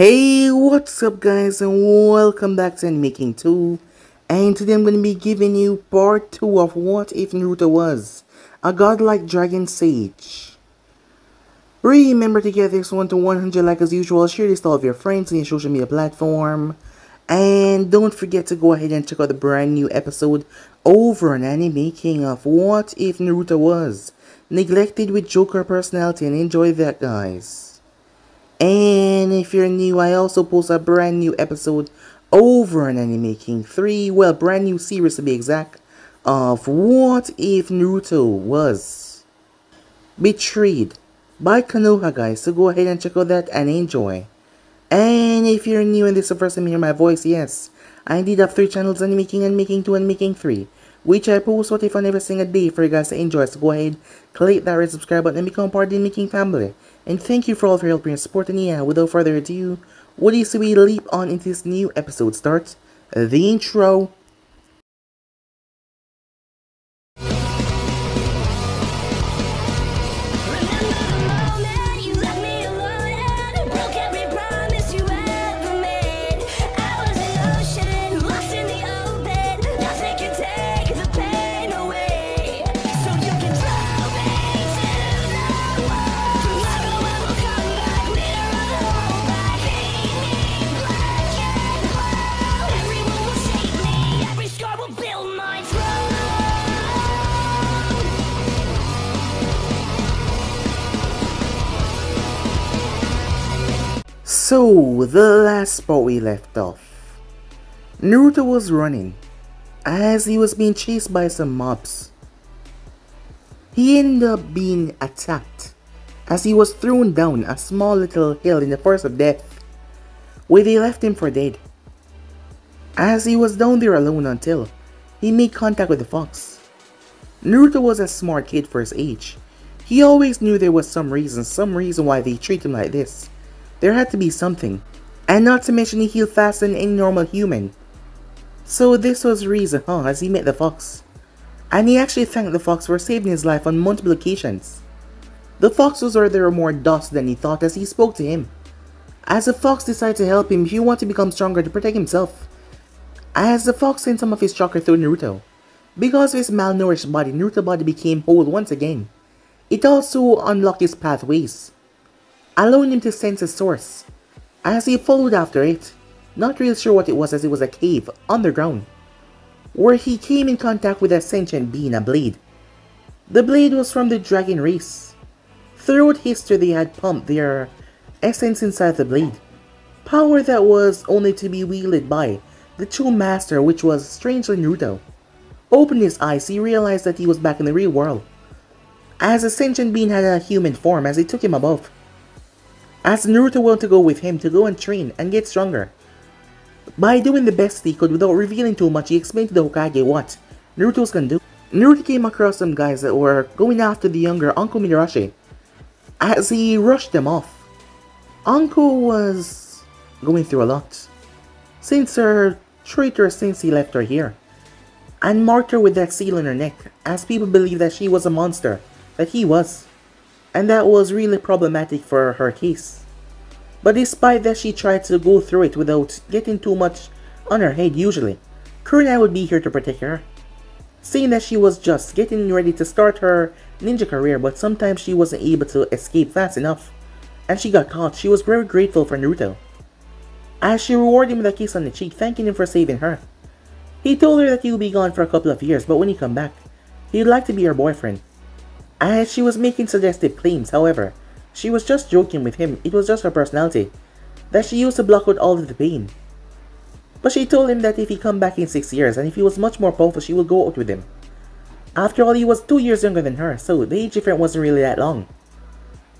Hey, what's up guys, and welcome back to Anime King 2. And today I'm going to be giving you part 2 of What If Naruto Was a Godlike Dragon Sage. Remember to get this one to 100 like as usual, share this to all of your friends on your social media platform. And don't forget to go ahead and check out the brand new episode over on Anime King of What If Naruto Was Neglected with Joker Personality, and enjoy that guys. And if you're new, I also post a brand new episode over on Anime King 3, well, brand new series to be exact, of What If Naruto Was Betrayed by Konoha guys, so go ahead and check out that and enjoy. And if you're new and this is the first time you hear my voice, yes, I indeed have 3 channels, Anime King, Anime King 2, and Anime King 3, which I post What If on every single day for you guys to enjoy, so go ahead, click that red subscribe button and become part of the Anime King family. And thank you for all of your help and support, and yeah, without further ado, what do you say we leap on into this new episode? Start the intro. So, the last spot we left off, Naruto was running as he was being chased by some mobs. He ended up being attacked as he was thrown down a small little hill in the forest of death, where they left him for dead. As he was down there alone until he made contact with the fox. Naruto was a smart kid for his age. He always knew there was some reason why they treat him like this. There had to be something, and not to mention he healed faster than any normal human. So this was the reason, as he met the fox. And he actually thanked the fox for saving his life on multiple occasions. The fox was rather more docile than he thought as he spoke to him. As the fox decided to help him, he wanted to become stronger to protect himself. As the fox sent some of his chakra through Naruto. Because of his malnourished body, Naruto's body became whole once again. It also unlocked his pathways, allowing him to sense a source. As he followed after it, not really sure what it was, as it was a cave underground, where he came in contact with a sentient being, a blade. The blade was from the dragon race. Throughout history they had pumped their essence inside the blade, power that was only to be wielded by the true master, which was strangely Naruto. Opening his eyes, he realized that he was back in the real world, as the sentient being had a human form as he took him above. As Naruto wanted to go with him to go and train and get stronger. By doing the best he could without revealing too much, he explained to the Hokage what Naruto was gonna do. Naruto came across some guys that were going after the younger Anko Midarashi. As he rushed them off, Anko was going through a lot, since her traitor Sensei left her here, and marked her with that seal on her neck, as people believed that she was a monster, that he was. And that was really problematic for her case. But despite that, she tried to go through it without getting too much on her head usually. Kurenai would be here to protect her, saying that she was just getting ready to start her ninja career, but sometimes she wasn't able to escape fast enough, and she got caught. She was very grateful for Naruto, as she rewarded him with a kiss on the cheek, thanking him for saving her. He told her that he would be gone for a couple of years, but when he come back, he'd like to be her boyfriend. As she was making suggestive claims, however, she was just joking with him. It was just her personality that she used to block out all of the pain. But she told him that if he come back in 6 years and if he was much more powerful, she would go out with him. After all, he was 2 years younger than her, so the age difference wasn't really that long.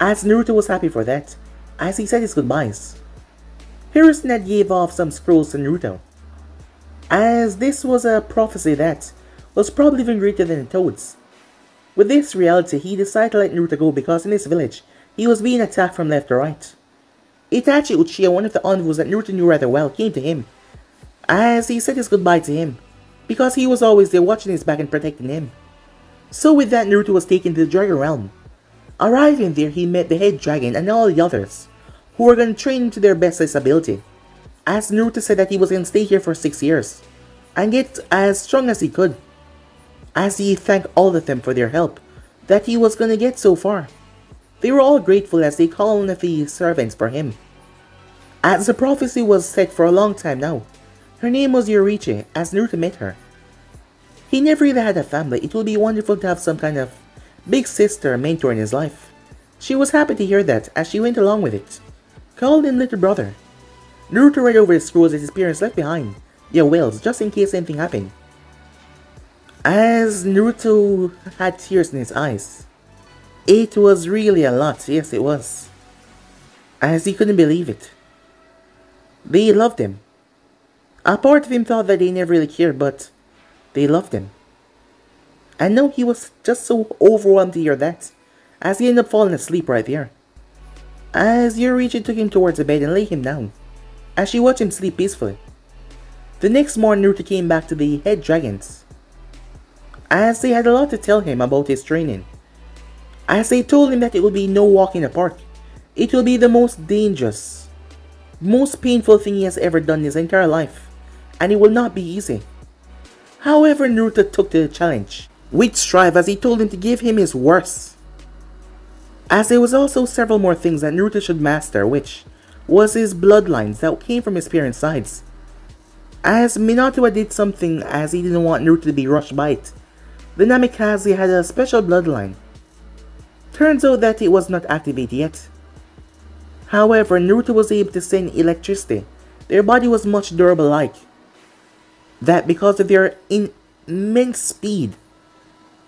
As Naruto was happy for that, as he said his goodbyes. Hiruzen gave off some scrolls to Naruto, as this was a prophecy that was probably even greater than the Toad's. With this reality, he decided to let Naruto go because in this village, he was being attacked from left to right. Itachi Uchiha, one of the envoys that Naruto knew rather well, came to him, as he said his goodbye to him, because he was always there watching his back and protecting him. So with that, Naruto was taken to the Dragon Realm. Arriving there, he met the head dragon and all the others, who were going to train him to their best his ability. As Naruto said that he was going to stay here for 6 years and get as strong as he could, as he thanked all of them for their help that he was going to get so far. They were all grateful as they called on the servants for him. As the prophecy was set for a long time now, her name was Yoruichi as Naruto met her. He never really had a family. It would be wonderful to have some kind of big sister mentor in his life. She was happy to hear that as she went along with it, called him little brother. Naruto read over the scrolls that his parents left behind, their wills, just in case anything happened. As Naruto had tears in his eyes, it was really a lot, yes it was, as he couldn't believe it. They loved him. A part of him thought that they never really cared, but they loved him. And now he was just so overwhelmed to hear that, as he ended up falling asleep right there. As Yoruichi took him towards the bed and laid him down, as she watched him sleep peacefully. The next morning Naruto came back to the head dragons, as they had a lot to tell him about his training. As they told him that it will be no walk in the park. It will be the most dangerous, most painful thing he has ever done in his entire life, and it will not be easy. However, Naruto took the challenge with strive as he told him to give him his worst. As there was also several more things that Naruto should master, which was his bloodlines that came from his parents' sides. As Minato did something as he didn't want Naruto to be rushed by it. The Namikaze had a special bloodline. Turns out that it was not activated yet. However, Naruto was able to send electricity. Their body was much durable like that because of their immense speed.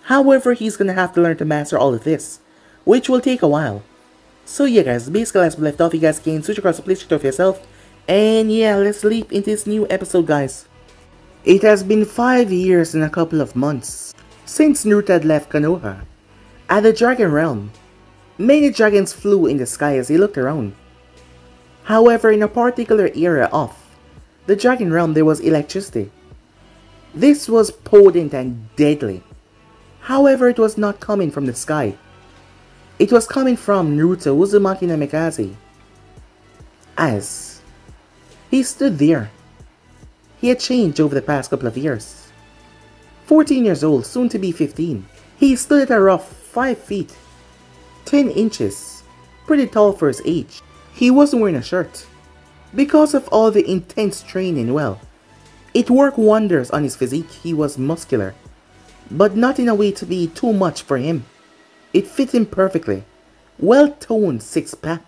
However, he's gonna have to learn to master all of this, which will take a while. So yeah guys, basically as we left off, you guys can switch across the place to yourself. And yeah, let's leap into this new episode guys. It has been 5 years and a couple of months since Naruto had left Konoha. At the Dragon Realm, many dragons flew in the sky as they looked around. However, in a particular area of the Dragon Realm there was electricity. This was potent and deadly. However, it was not coming from the sky. It was coming from Naruto Uzumaki Namikaze. As he stood there, he had changed over the past couple of years. 14 years old, soon to be 15. He stood at a rough 5 feet, 10 inches, pretty tall for his age. He wasn't wearing a shirt. Because of all the intense training, well, it worked wonders on his physique. He was muscular, but not in a way to be too much for him. It fit him perfectly. Well-toned 6-pack.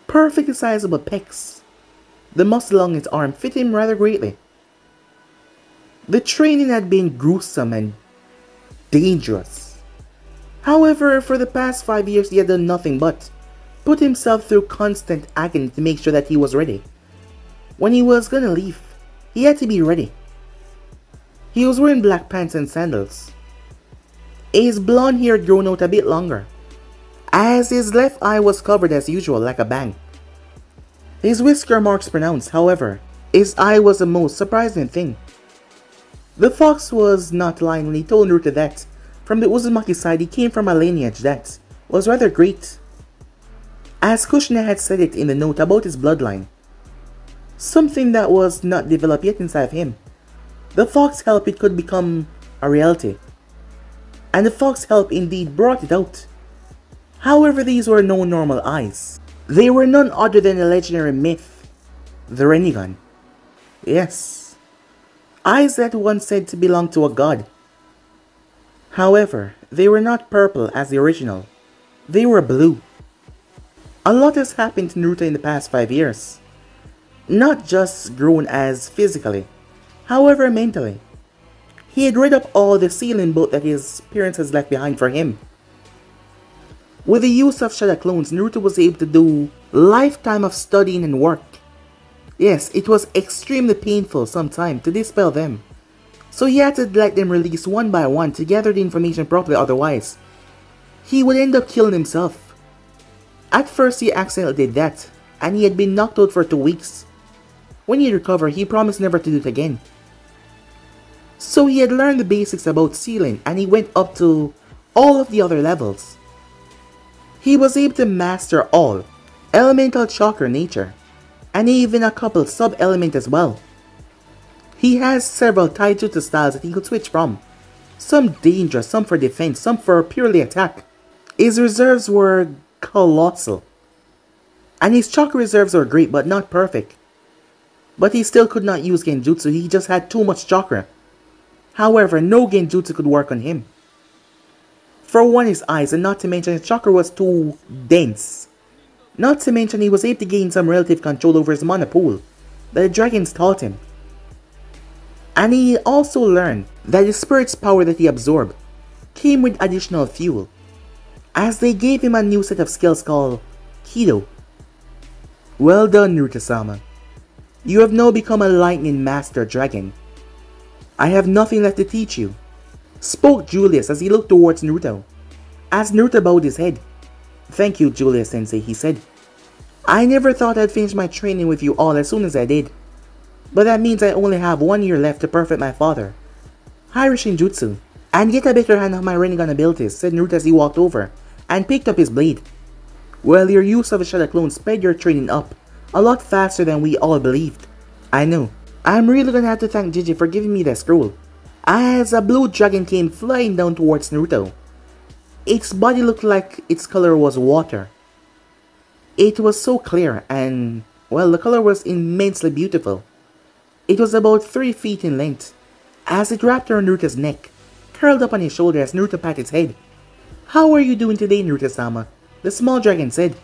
Perfectly sizable pecs. The muscle along his arm fit him rather greatly. The training had been gruesome and dangerous. However, for the past 5 years he had done nothing but put himself through constant agony to make sure that he was ready. When he was gonna leave, he had to be ready. He was wearing black pants and sandals. His blonde hair had grown out a bit longer, as his left eye was covered as usual like a bang. His whisker marks pronounced, however, his eye was the most surprising thing. The fox was not lying when he told Naruto that from the Uzumaki side he came from a lineage that was rather great. As Kushina had said it in the note about his bloodline, something that was not developed yet inside of him. The fox helped it could become a reality. And the fox help indeed brought it out. However, these were no normal eyes. They were none other than the legendary myth, the Rinnegan. Yes, eyes that once said to belong to a god. However, they were not purple as the original. They were blue. A lot has happened to Naruto in the past 5 years. Not just grown as physically, however mentally. He had read up all the sealing book that his parents had left behind for him. With the use of Shadow Clones, Naruto was able to do lifetime of studying and work. Yes, it was extremely painful sometimes to dispel them. So he had to let them release one by one to gather the information properly, otherwise he would end up killing himself. At first he accidentally did that, and he had been knocked out for 2 weeks. When he recovered, he promised never to do it again. So he had learned the basics about sealing, and he went up to all of the other levels. He was able to master all, elemental chakra nature, and even a couple sub-element as well. He has several taijutsu styles that he could switch from. Some dangerous, some for defense, some for purely attack. His reserves were colossal. And his chakra reserves were great but not perfect. But he still could not use genjutsu, he just had too much chakra. However, no genjutsu could work on him. For one, his eyes, and not to mention his chakra was too dense. Not to mention he was able to gain some relative control over his mana pool that the dragons taught him. And he also learned that the spirit's power that he absorbed came with additional fuel, as they gave him a new set of skills called Kido. Well done, Naruto-sama. You have now become a lightning master dragon. I have nothing left to teach you, spoke Julius as he looked towards Naruto. As Naruto bowed his head. Thank you, Julius-sensei, he said. I never thought I'd finish my training with you all as soon as I did. But that means I only have 1 year left to perfect my father, Hiraishin Jutsu, and get a better hand on my Rinnegan abilities, said Naruto as he walked over and picked up his blade. Well, your use of a Shadow Clone sped your training up a lot faster than we all believed. I know. I'm really gonna have to thank Gigi for giving me that scroll. As a blue dragon came flying down towards Naruto. Its body looked like its color was water. It was so clear and, well, the color was immensely beautiful. It was about 3 feet in length, as it wrapped around Naruto's neck, curled up on his shoulder as Naruto patted his head. How are you doing today, Naruto-sama? The small dragon said.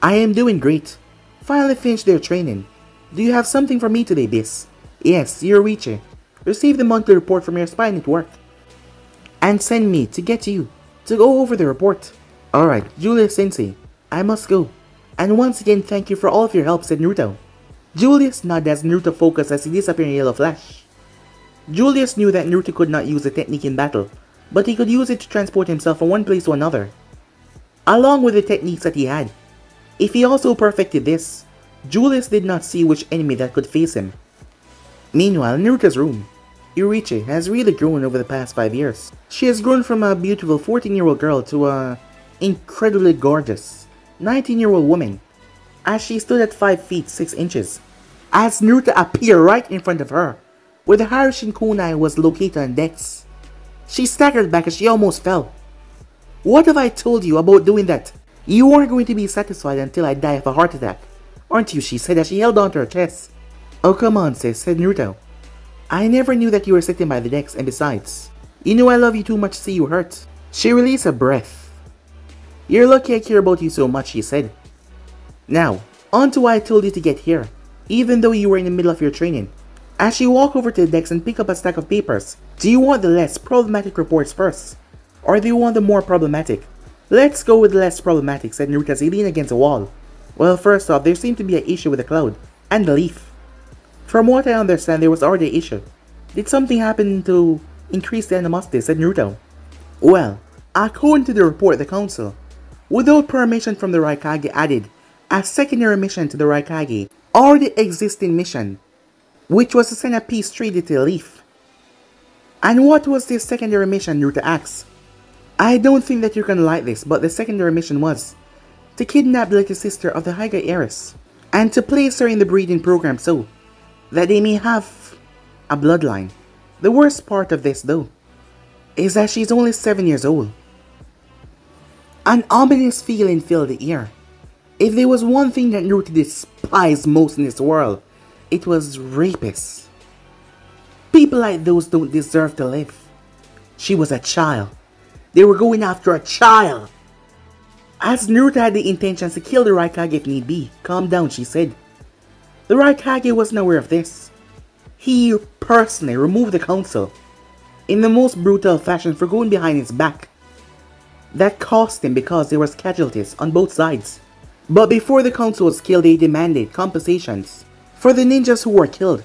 I am doing great. Finally finished their training. Do you have something for me today, Bis? Yes, Yoruichi. Receive the monthly report from your spy network, and send me to get you to go over the report. Alright, Julius-sensei, I must go. And once again, thank you for all of your help, said Naruto. Julius nodded as Naruto focused as he disappeared in a yellow flash. Julius knew that Naruto could not use the technique in battle, but he could use it to transport himself from one place to another, along with the techniques that he had. If he also perfected this, Julius did not see which enemy that could face him. Meanwhile, in Naruto's room, Yoruichi has really grown over the past 5 years. She has grown from a beautiful 14-year-old girl to a incredibly gorgeous 19-year-old woman, as she stood at 5 feet 6 inches. As Naruto appeared right in front of her, where the Hiraishin kunai was located on decks, she staggered back as she almost fell. What have I told you about doing that? You aren't going to be satisfied until I die of a heart attack, aren't you? She said as she held onto her chest. Oh come on sis, said Naruto. I never knew that you were sitting by the decks, and besides, you know I love you too much to see you hurt. She released a breath. You're lucky I care about you so much, she said. Now, on to why I told you to get here, even though you were in the middle of your training. As she walked over to the decks and picked up a stack of papers. Do you want the less problematic reports first, or do you want the more problematic? Let's go with the less problematic, said Naruto as he leaned against a wall. Well, first off, there seemed to be an issue with the cloud and the leaf. From what I understand, there was already an issue. Did something happen to increase the animosity, said Naruto. Well, according to the report, the council, without permission from the Raikage, added a secondary mission to the Raikage already existing mission, which was to send a peace treaty to the leaf. And what was this secondary mission, Naruto asked. I don't think that you're gonna like this, but the secondary mission was to kidnap the little sister of the Hyuga heiress, and to place her in the breeding program so that they may have a bloodline. The worst part of this, though, is that she's only 7 years old. An ominous feeling filled the air. If there was one thing that Naruto despised most in this world, it was rapists. People like those don't deserve to live. She was a child. They were going after a child. As Naruto had the intentions to kill the Raikage if need be. Calm down, she said. The Raikage wasn't aware of this. He personally removed the council in the most brutal fashion for going behind his back. That cost him because there was casualties on both sides. But before the council was killed, they demanded compensations for the ninjas who were killed.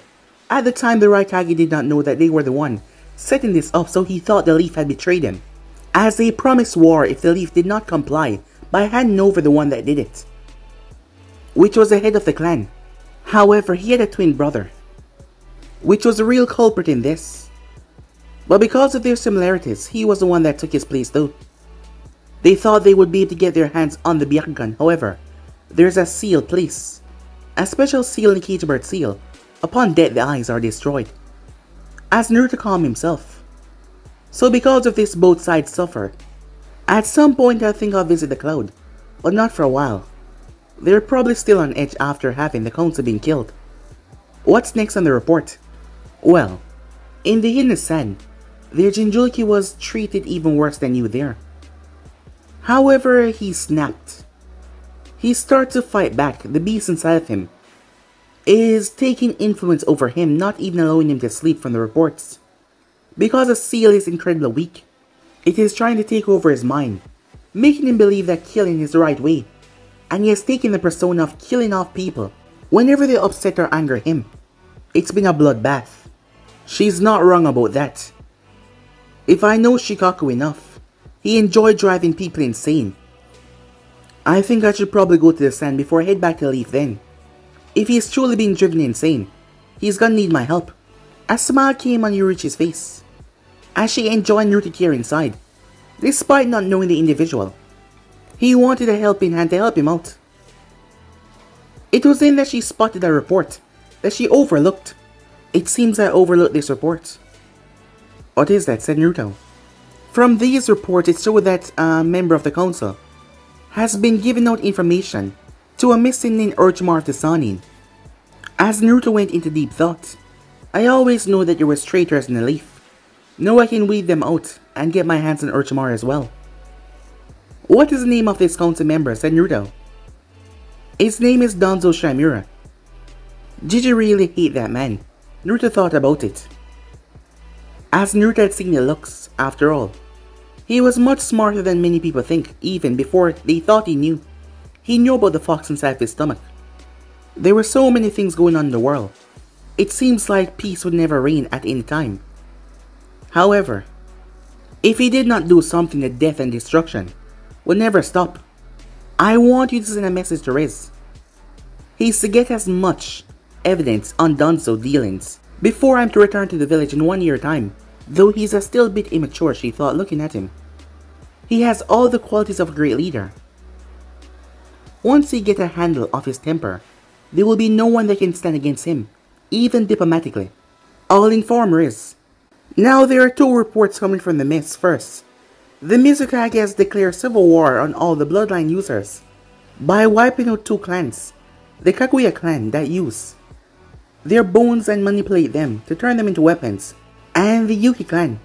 At the time, the Raikage did not know that they were the one setting this up, so he thought the Leaf had betrayed him, as they promised war if the Leaf did not comply by handing over the one that did it, which was the head of the clan. However, he had a twin brother, which was the real culprit in this. But because of their similarities, he was the one that took his place though. They thought they would be able to get their hands on the Byakugan, however, there's a seal place. A special seal in the cage bird seal. Upon death, the eyes are destroyed. As Naruto calmed himself. So because of this, both sides suffer. At some point I think I'll visit the cloud, but not for a while. They're probably still on edge after having the council being killed. What's next on the report? Well, in the Hidden Sand, their Jinchuriki was treated even worse than you there. However, he snapped. He started to fight back. The beast inside of him is taking influence over him, not even allowing him to sleep from the reports. Because the seal is incredibly weak, it is trying to take over his mind, making him believe that killing is the right way, and he has taken the persona of killing off people whenever they upset or anger him. It's been a bloodbath. She's not wrong about that. If I know Shikaku enough, he enjoyed driving people insane. I think I should probably go to the sand before I head back to Leaf then. If he is truly being driven insane, he's gonna need my help. A smile came on Yorichi's face as she enjoyed Naruto care inside, despite not knowing the individual. He wanted a helping hand to help him out. It was then that she spotted a report that she overlooked. It seems I overlooked this report. What is that? Said Naruto. From these reports, it showed that a member of the council has been giving out information to a missing named Orochimaru of the Sannin. As Naruto went into deep thought, I always knew that there were traitors in the Leaf. Now I can weed them out and get my hands on Orochimaru as well. What is the name of this council member? Said Naruto. His name is Danzo Shimura. Did you really hate that man? Naruto thought about it. As Naruto had seen the looks, after all, he was much smarter than many people think, even before they thought he knew. He knew about the fox inside of his stomach. There were so many things going on in the world. It seems like peace would never reign at any time. However, if he did not do something, the death and destruction would never stop. I want you to send a message to Riz. He's to get as much evidence on Danzo dealings before I'm to return to the village in 1 year time. Though he's still a bit immature, she thought, looking at him. He has all the qualities of a great leader. Once he gets a handle of his temper, there will be no one that can stand against him, even diplomatically. I'll inform Riz. Now there are two reports coming from the Mist. First, the Mizukage has declared civil war on all the bloodline users by wiping out two clans, the Kaguya clan that use their bones and manipulate them to turn them into weapons, and the Yuki clan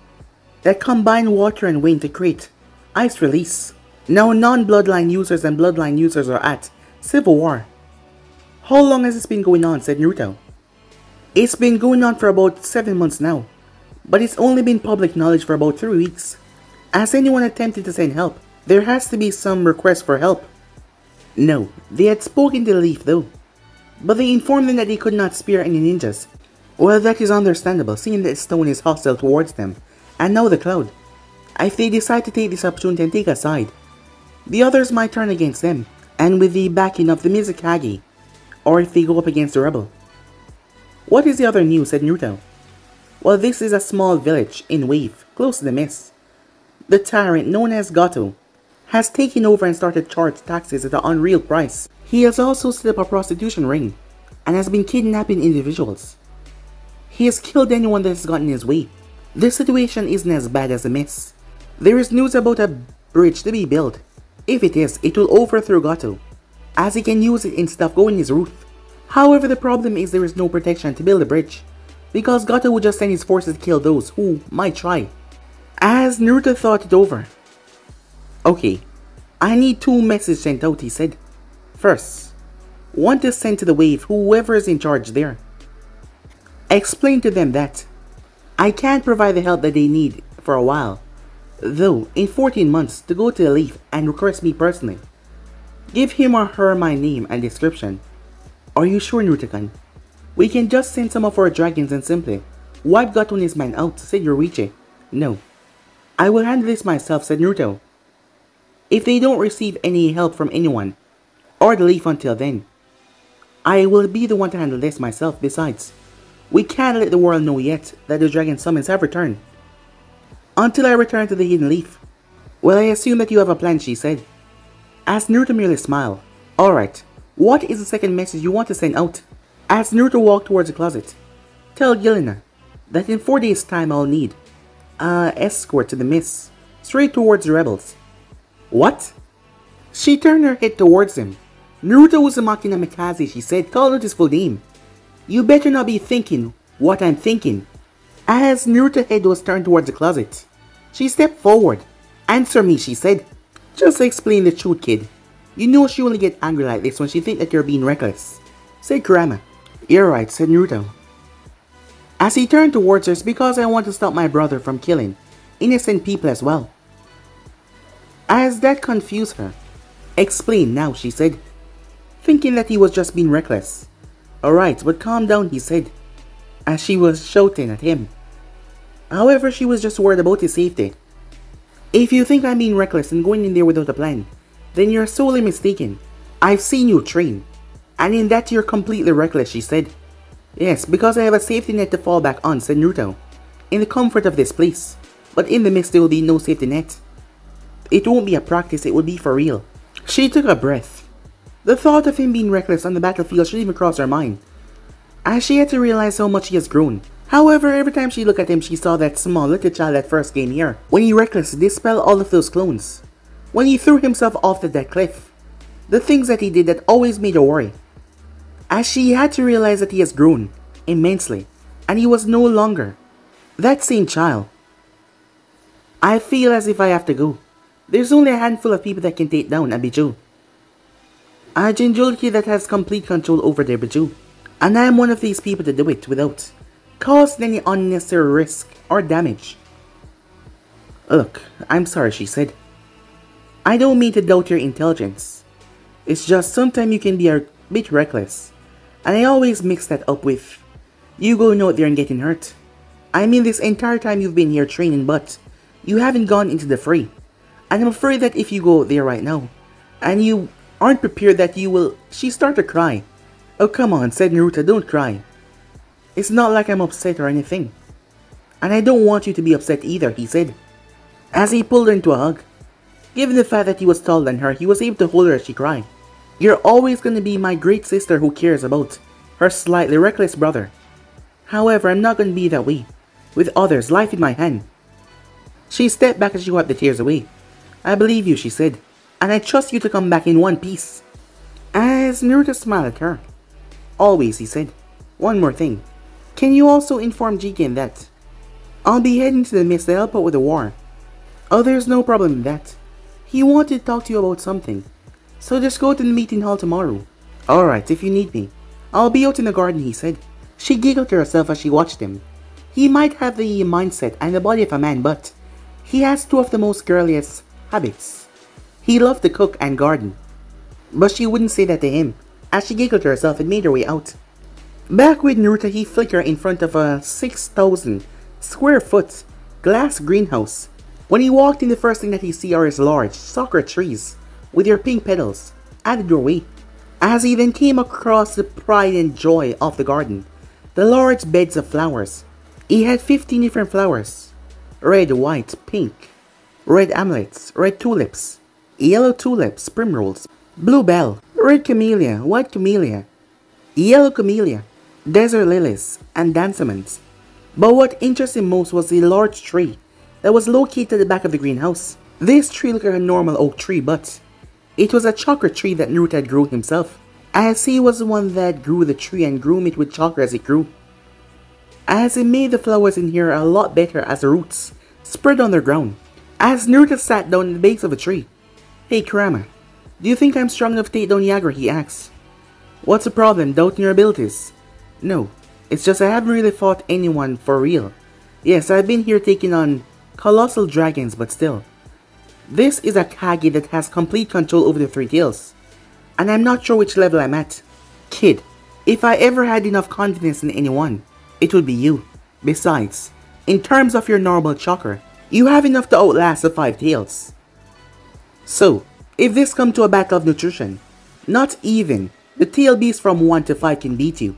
that combine water and wind to create ice release. Now non-bloodline users and bloodline users are at civil war. How long has this been going on? Said Naruto. It's been going on for about 7 months now, but it's only been public knowledge for about 3 weeks. Has anyone attempted to send help? There has to be some request for help. No, they had spoken to the Leaf though, but they informed them that they could not spare any ninjas. Well, that is understandable, seeing that Stone is hostile towards them, and now the Cloud. If they decide to take this opportunity and take a side, the others might turn against them, and with the backing of the Mizukage, or if they go up against the rebel. What is the other news? Said Naruto. Well, this is a small village in Wave, close to the Mist. The tyrant known as Gato has taken over and started charging taxes at an unreal price. He has also set up a prostitution ring and has been kidnapping individuals. He has killed anyone that has gotten in his way. This situation isn't as bad as the Mist. There is news about a bridge to be built. If it is, it will overthrow Gato, as he can use it instead of going his route. However, the problem is there is no protection to build a bridge, because Gato would just send his forces to kill those who might try. As Naruto thought it over. Okay, I need 2 messages sent out, he said. First, one to send to the Wave, whoever is in charge there. Explain to them that I can't provide the help that they need for a while, though in 14 months to go to the Leaf and request me personally. Give him or her my name and description. Are you sure, Naruto-kun? We can just send some of our dragons and simply wipe Gato and his man out, said Yorichi. No, I will handle this myself, said Naruto. If they don't receive any help from anyone, or the Leaf until then, I will be the one to handle this myself. Besides, we can't let the world know yet that the dragon summons have returned. Until I return to the Hidden Leaf. Well, I assume that you have a plan, she said. As Naruto merely smiled. Alright, What is the second message you want to send out? As Naruto walked towards the closet, tell Yelena that in 4 days' time I'll need escort to the mist, straight towards the rebels. What? She turned her head towards him. Naruto Uzumaki Namikaze, she said, call out his full name. You better not be thinking what I'm thinking. As Naruto's head was turned towards the closet, she stepped forward. Answer me, she said. Just explain the truth, kid. You know she only get angry like this when she thinks that you're being reckless, said Kurama. You're right, said Naruto. As he turned towards her, it's because I want to stop my brother from killing innocent people as well. As that confused her. Explain now, she said, thinking that he was just being reckless. Alright, but calm down, he said, as she was shouting at him. However, she was just worried about his safety. If you think I'm being reckless and going in there without a plan, then you're sorely mistaken. I've seen you train, and in that you're completely reckless, she said. Yes, because I have a safety net to fall back on, said Naruto. In the comfort of this place, but in the mist there will be no safety net. It won't be a practice, it will be for real. She took a breath. The thought of him being reckless on the battlefield shouldn't even cross her mind, as she had to realize how much he has grown. However, every time she looked at him, she saw that small little child that first came here, when he recklessly dispelled all of those clones, when he threw himself off that cliff, the things that he did that always made her worry. As she had to realize that he has grown immensely, and he was no longer that same child. I feel as if I have to go. There's only a handful of people that can take down a Biju. A Jinchuriki that has complete control over their Biju, and I am one of these people to do it without causing any unnecessary risk or damage. Look, I'm sorry, she said. I don't mean to doubt your intelligence. It's just sometimes you can be a bit reckless, and I always mix that up with you going out there and getting hurt. I mean, this entire time you've been here training, but you haven't gone into the fray. And I'm afraid that if you go there right now, and you aren't prepared, that you will... She started to cry. Oh, come on, said Naruto, don't cry. It's not like I'm upset or anything. And I don't want you to be upset either, he said, as he pulled her into a hug. Given the fact that he was taller than her, he was able to hold her as she cried. You're always going to be my great sister who cares about her slightly reckless brother. However, I'm not going to be that way. With others, life in my hand. She stepped back as she wiped the tears away. I believe you, she said, and I trust you to come back in one piece. As Naruto smiled at her. Always, he said. One more thing. Can you also inform Jigen that I'll be heading to the mist to help out with the war? Oh, there's no problem in that. He wanted to talk to you about something. So just go to the meeting hall tomorrow. Alright, if you need me. I'll be out in the garden, he said. She giggled to herself as she watched him. He might have the mindset and the body of a man, but he has two of the most girliest habits. He loved to cook and garden. But she wouldn't say that to him. As she giggled to herself and made her way out. Back with Naruto, he flickered in front of a 6,000 square foot glass greenhouse. When he walked in, the first thing that he see are his large sakura trees with their pink petals at the doorway. As he then came across the pride and joy of the garden, the large beds of flowers. He had 15 different flowers. Red, white, pink, red amulets, red tulips, yellow tulips, primrose, bluebell, red camellia, white camellia, yellow camellia, desert lilies, and dansomans. But what interested him most was the large tree that was located at the back of the greenhouse. This tree looked like a normal oak tree, but it was a chakra tree that Naruto had grown himself, as he was the one that grew the tree and grew it with chakra as it grew. As it made the flowers in here a lot better as the roots spread on their ground. As Naruto sat down in the base of a tree. Hey Kurama, do you think I'm strong enough to take down Yagura, he asked. What's the problem, doubting your abilities? No, it's just I haven't really fought anyone for real. Yes, I've been here taking on colossal dragons, but still. This is a Kage that has complete control over the three tails, and I'm not sure which level I'm at. Kid, if I ever had enough confidence in anyone, it would be you. Besides, in terms of your normal chakra, you have enough to outlast the five tails. So, if this comes to a battle of nutrition, not even the tail beast from 1 to 5 can beat you.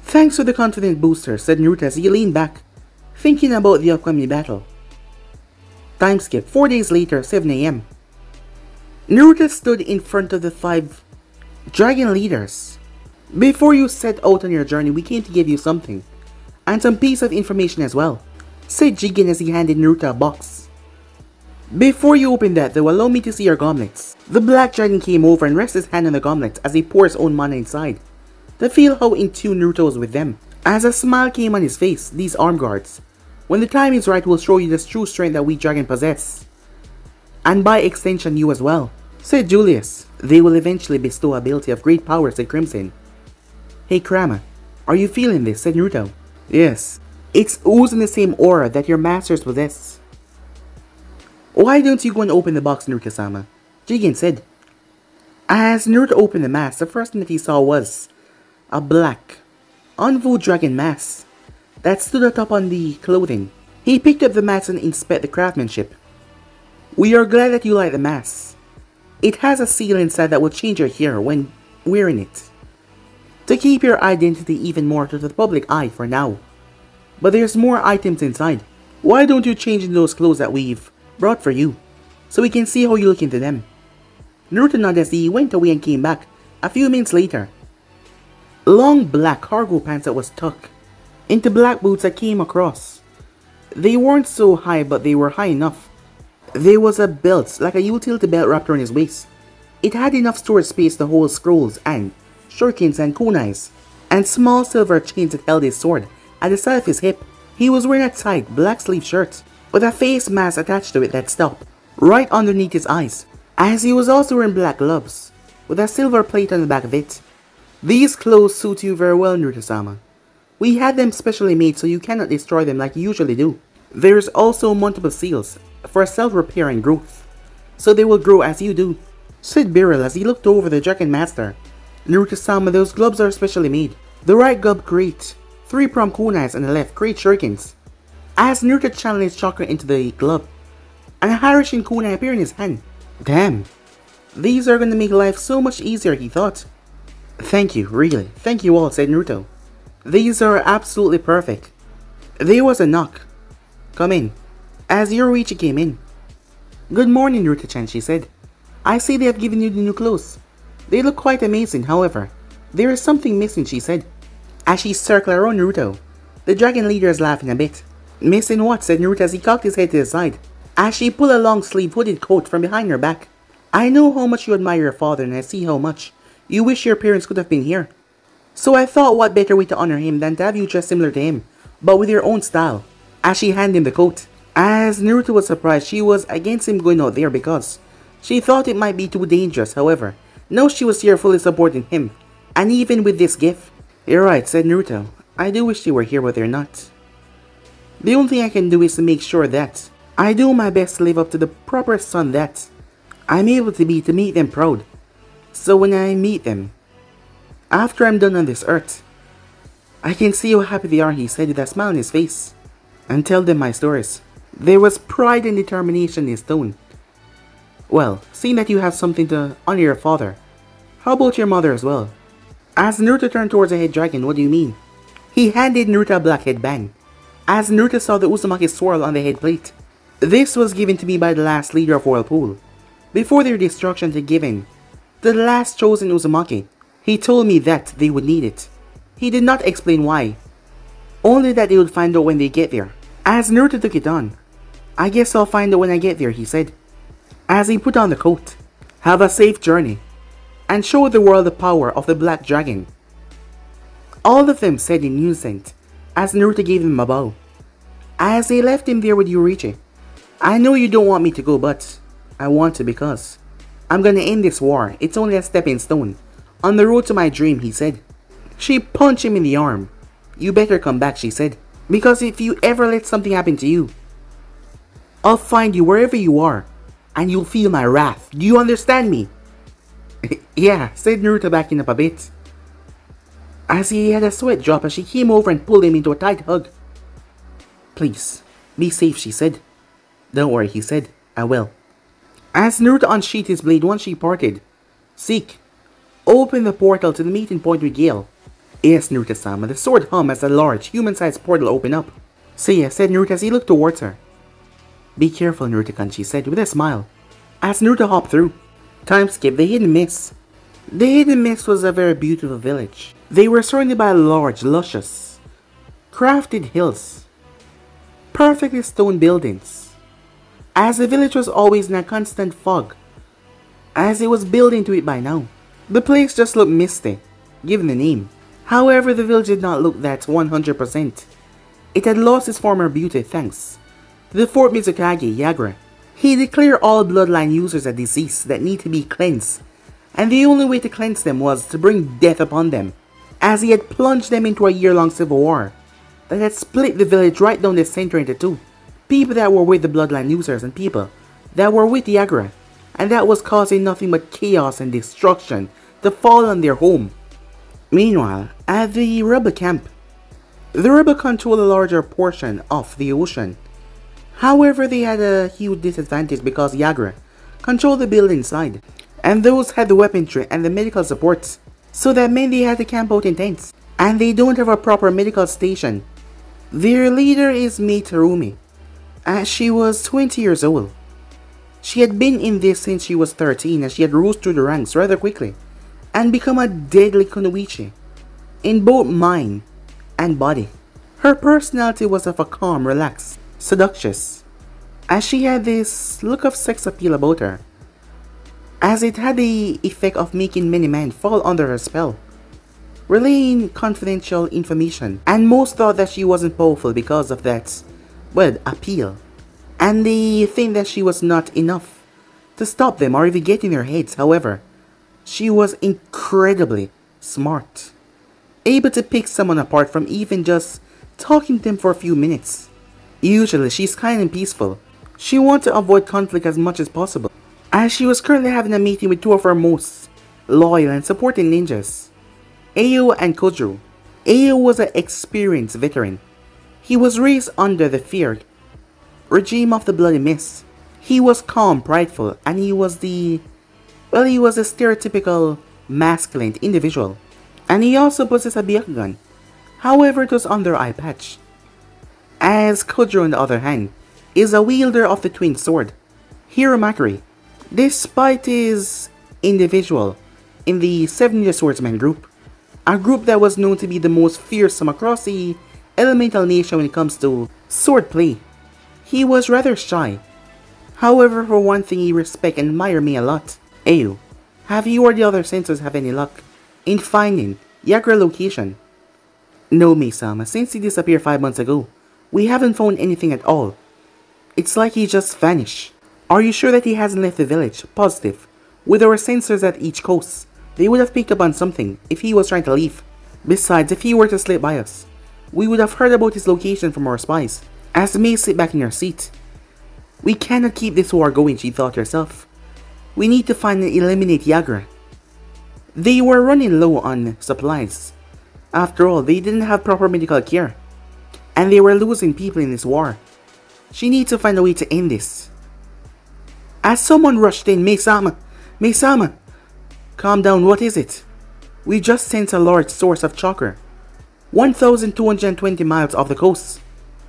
Thanks for the confident booster, said Naruto as he leaned back, thinking about the upcoming battle. Time skip, 4 days later, 7 AM. Naruto stood in front of the 5 Dragon leaders, before you set out on your journey, we came to give you something. And some piece of information as well, said Jigen as he handed Naruto a box. Before you open that though, allow me to see your gauntlets. The black dragon came over and rested his hand on the gauntlets as he poured his own mana inside, to feel how in tune Naruto was with them. As a smile came on his face, these arm guards, when the time is right, will show you the true strength that we dragon possess. And by extension you as well, said Julius. They will eventually bestow ability of great power, said Crimson. Hey Kurama, are you feeling this, said Naruto. Yes, it's oozing the same aura that your masters possess. Why don't you go and open the box, Naruto-sama? Jigen said. As Naruto opened the mask, the first thing that he saw was a black, Anvu dragon mask that stood atop on the clothing. He picked up the mask and inspected the craftsmanship. We are glad that you like the mask. It has a seal inside that will change your hair when wearing it, to keep your identity even more to the public eye for now. But there's more items inside. Why don't you change in those clothes that we've brought for you, so we can see how you look into them? Naruto nodded as he went away and came back a few minutes later. Long black cargo pants that was tucked into black boots that came across. They weren't so high, but they were high enough. There was a belt, like a utility belt, wrapped around his waist. It had enough storage space to hold scrolls and shurikens and kunais, and small silver chains that held his sword at the side of his hip. He was wearing a tight black sleeve shirt with a face mask attached to it that stopped right underneath his eyes, as he was also wearing black gloves with a silver plate on the back of it. These clothes suit you very well, Naruto-sama. We had them specially made so you cannot destroy them like you usually do. There's also multiple seals for self-repair and growth, so they will grow as you do, said Beryl as he looked over the Dragon Master. Naruto-sama, those gloves are specially made. The right glove create 3-pronged kunais and the left create shurikens. As Naruto channeled his chakra into the glove, and a Harajuku kunai appeared in his hand. Damn, these are gonna make life so much easier, he thought. Thank you, really. Thank you all, said Naruto. These are absolutely perfect. There was a knock. Come in. As Yoruichi came in. Good morning, Naruto-chan, she said. I see they have given you the new clothes. They look quite amazing, however. There is something missing, she said, as she circled around Naruto. The dragon leader is laughing a bit. Missing what? Said Naruto as he cocked his head to the side, as she pulled a long-sleeved hooded coat from behind her back. I know how much you admire your father, and I see how much you wish your parents could have been here. So I thought what better way to honor him than to have you dress similar to him, but with your own style, as she handed him the coat. As Naruto was surprised, she was against him going out there because she thought it might be too dangerous. However, now she was here fully supporting him, and even with this gift. You're right, said Naruto. I do wish they were here, but they're not. The only thing I can do is to make sure that I do my best to live up to the proper son that I'm able to be, to make them proud. So when I meet them, after I'm done on this earth, I can see how happy they are, he said with a smile on his face, and tell them my stories. There was pride and determination in his tone. Well, seeing that you have something to honor your father, how about your mother as well? As Naruto turned towards the head dragon, what do you mean? He handed Naruto a black headband, as Naruto saw the Uzumaki swirl on the head plate. This was given to me by the last leader of Royal Pool, before their destruction to given to the last chosen Uzumaki. He told me that they would need it. He did not explain why, only that they would find out when they get there. As Naruto took it on, I guess I'll find out when I get there, he said, as he put on the coat. Have a safe journey, and show the world the power of the Black Dragon. All of them said in unison, as Naruto gave them a bow. As they left him there with Yoruichi. I know you don't want me to go, but I want to because I'm gonna end this war. It's only a stepping stone on the road to my dream, he said. She punched him in the arm. You better come back, she said, because if you ever let something happen to you, I'll find you wherever you are, and you'll feel my wrath. Do you understand me? Yeah, said Naruto, backing up a bit, as he had a sweat drop as she came over and pulled him into a tight hug. Please, be safe, she said. Don't worry, he said. I will. As Naruto unsheathed his blade once she parted, Zeke, open the portal to the meeting point with Gale. Yes, Naruto-sama, the sword hummed as a large, human-sized portal opened up. See ya, said Naruto as he looked towards her. Be careful, Naruto-kun, she said with a smile, as Naruto hopped through. Time skip, they hit and miss. The Hidden Mist was a very beautiful village. They were surrounded by large, luscious, crafted hills, perfectly stone buildings, as the village was always in a constant fog, as it was built into it by now. The place just looked misty, given the name. However, the village did not look that 100%. It had lost its former beauty thanks to the fourth Mizukage, Yagura. He declared all bloodline users a disease that need to be cleansed, and the only way to cleanse them was to bring death upon them, as he had plunged them into a year-long civil war that had split the village right down the center into two. People that were with the bloodline users and people that were with Yagura, and that was causing nothing but chaos and destruction to fall on their home. Meanwhile, at the rebel camp, the rebel controlled a larger portion of the ocean. However, they had a huge disadvantage because Yagura controlled the building inside, and those had the weaponry and the medical supports, so that meant they had to camp out in tents, and they don't have a proper medical station. Their leader is Mei Terumi, and she was 20 years old. She had been in this since she was 13, and she had rose through the ranks rather quickly, and become a deadly kunoichi, in both mind and body. Her personality was of a calm, relaxed, seductress, as she had this look of sex appeal about her, as it had the effect of making many men fall under her spell, relaying confidential information, and most thought that she wasn't powerful because of that, well, appeal, and they think that she was not enough to stop them or even get in their heads. However, she was incredibly smart, able to pick someone apart from even just talking to them for a few minutes. Usually, she's kind and peaceful. She wants to avoid conflict as much as possible, as she was currently having a meeting with two of her most loyal and supporting ninjas, Ayo and Kojiro. Ayo was an experienced veteran. He was raised under the feared regime of the Bloody Mist. He was calm, prideful, and he was a stereotypical masculine individual. And he also possessed a Byakugan. However, it was under eye patch. As Kojiro, on the other hand, is a wielder of the twin sword, Hiramakiri. Despite his individual in the 70 Swordsman group, a group that was known to be the most fearsome across the elemental nation when it comes to swordplay, he was rather shy. However, for one thing, he respects and admires me a lot. Ayo, have you or the other sensors have any luck in finding Yagura's location? No, Mei-sama, since he disappeared 5 months ago, we haven't found anything at all. It's like he just vanished. Are you sure that he hasn't left the village? Positive. With our sensors at each coast, they would have picked up on something if he was trying to leave. Besides, if he were to slip by us, we would have heard about his location from our spies. As Mei sit back in her seat, we cannot keep this war going, she thought herself. We need to find and eliminate Yagura. They were running low on supplies. After all, they didn't have proper medical care, and they were losing people in this war. She needs to find a way to end this. As someone rushed in, Mei-sama! Mei-sama! Calm down, what is it? We just sensed a large source of chakra. 1,220 miles off the coast.